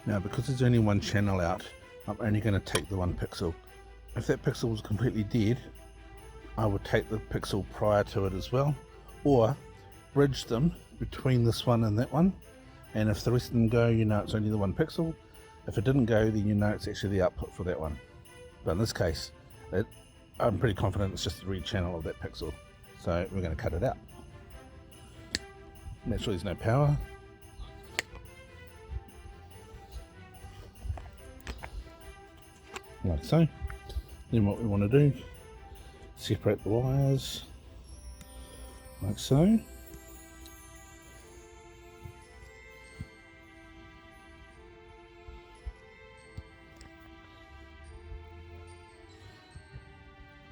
Now because there's only one channel out, I'm only going to take the one pixel. If that pixel was completely dead, I would take the pixel prior to it as well, or bridge them between this one and that one, and if the rest of them go, you know it's only the one pixel. If it didn't go, then you know it's actually the output for that one. But in this case, I'm pretty confident it's just the read channel of that pixel, so we're going to cut it out. Make sure there's no power. Like so. Then what we want to do, separate the wires, like so.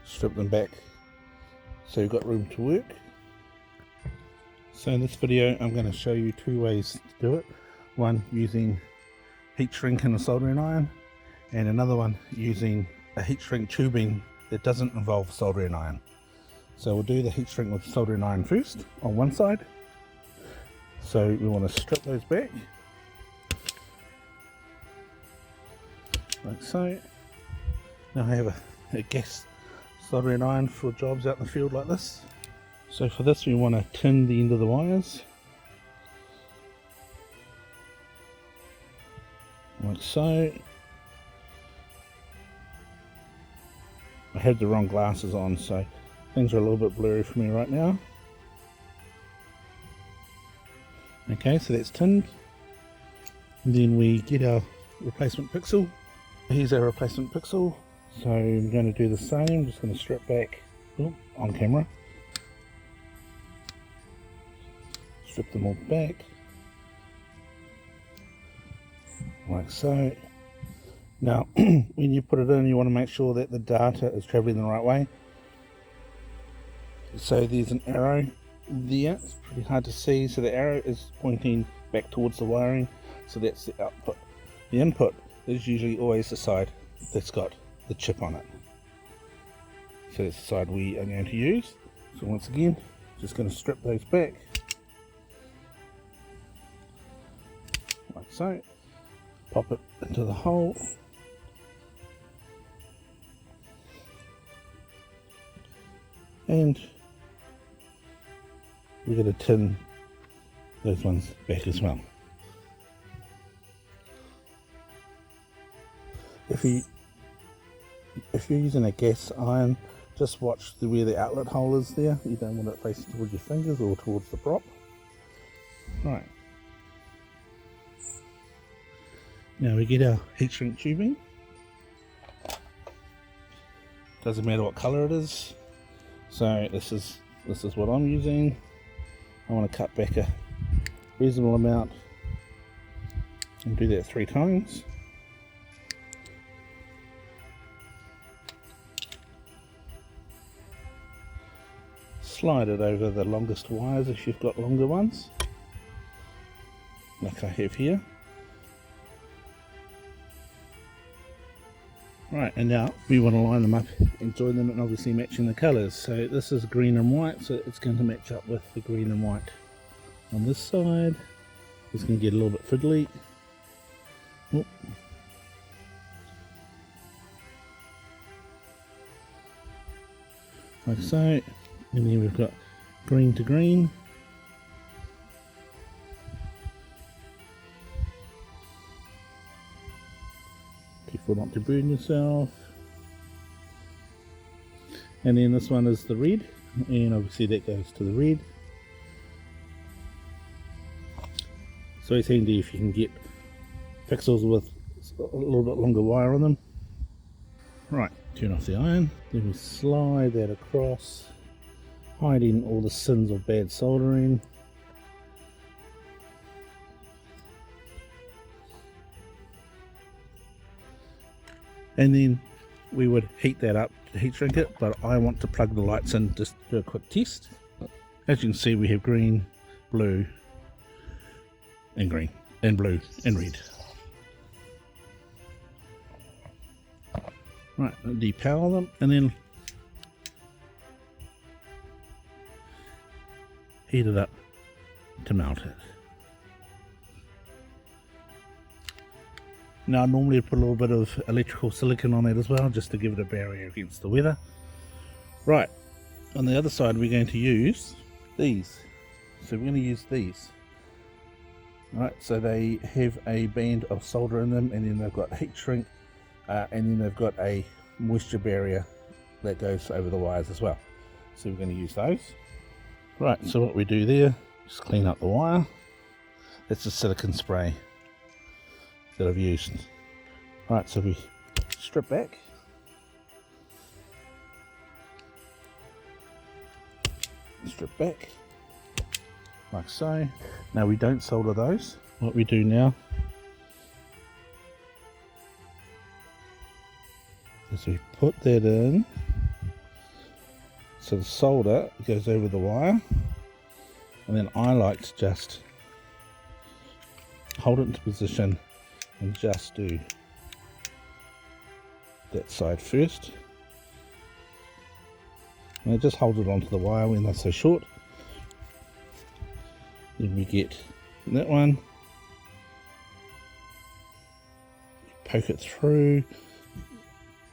Strip them back so you've got room to work. So in this video I'm going to show you two ways to do it. One using heat shrink and a soldering iron, and another one using a heat shrink tubing that doesn't involve soldering iron. So we'll do the heat shrink with soldering iron first on one side. So we want to strip those back like so. Now I have a gas soldering iron for jobs out in the field like this. So for this we want to tin the end of the wires like so. I have the wrong glasses on, so things are a little bit blurry for me right now. Okay, so that's tinned. And then we get our replacement pixel. Here's our replacement pixel. So I'm going to do the same. I'm just going to strip back on camera. Strip them all back. Like so. Now, when you put it in, you want to make sure that the data is traveling the right way. So there's an arrow there, it's pretty hard to see. So the arrow is pointing back towards the wiring, so that's the output. The input is usually always the side that's got the chip on it. So that's the side we are going to use. So once again, just going to strip those back, like so. Pop it into the hole. And we're going to tin those ones back as well. If you're using a gas iron, just watch where the outlet hole is there. You don't want it facing towards your fingers or towards the prop. Right. Now we get our heat shrink tubing. Doesn't matter what color it is. So this is what I'm using. I want to cut back a reasonable amount and do that 3 times. Slide it over the longest wires if you've got longer ones, like I have here. Right, and now we want to line them up and join them, and obviously matching the colours. So this is green and white, so it's going to match up with the green and white on this side. It's going to get a little bit fiddly. Oop. Like so, and then we've got green to green. Careful not to burn yourself. And then this one is the red, and obviously that goes to the red. So it's handy if you can get pixels with a little bit longer wire on them. Right, turn off the iron, then we slide that across, hiding all the sins of bad soldering. And then we would heat that up to heat shrink it, but I want to plug the lights in just to do a quick test. As you can see, we have green, blue, and green, and blue, and red. Right, I'll depower them, and then heat it up to melt it. Now I normally put a little bit of electrical silicone on it as well, just to give it a barrier against the weather. Right, on the other side we're going to use these. So we're going to use these. Right, so they have a band of solder in them, and then they've got heat shrink, and then they've got a moisture barrier that goes over the wires as well. So we're going to use those. Right, so what we do there, just clean up the wire. That's the silicone spray that I've used. Right, so we strip back. Strip back, like so. Now we don't solder those. What we do now is we put that in, so the solder goes over the wire, and then I like to just hold it into position and just do that side first. And it just holds it onto the wire when they're so short. Then we get that one, poke it through,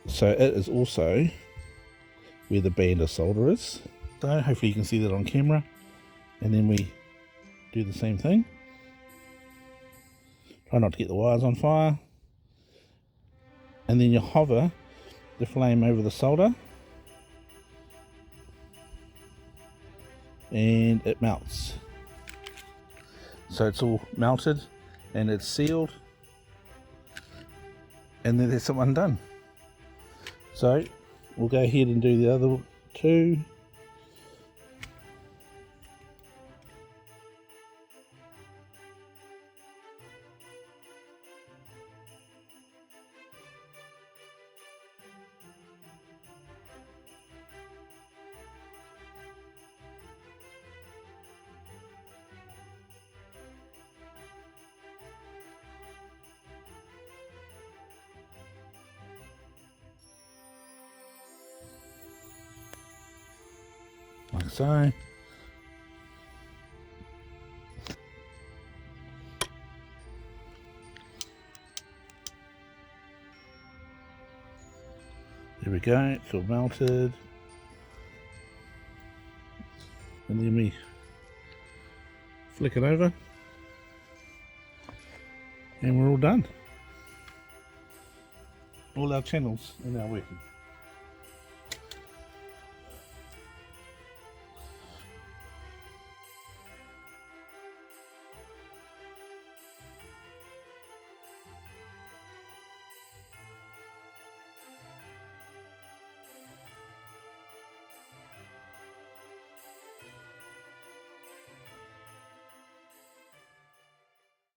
so it is also where the band of solder is. So hopefully you can see that on camera. And then we do the same thing. Try not to get the wires on fire. And then you hover the flame over the solder, and it melts. So it's all melted and it's sealed, and then there's one done. So we'll go ahead and do the other two. Like so. There we go, it's all melted. And then we flick it over, and we're all done. All our channels are now working.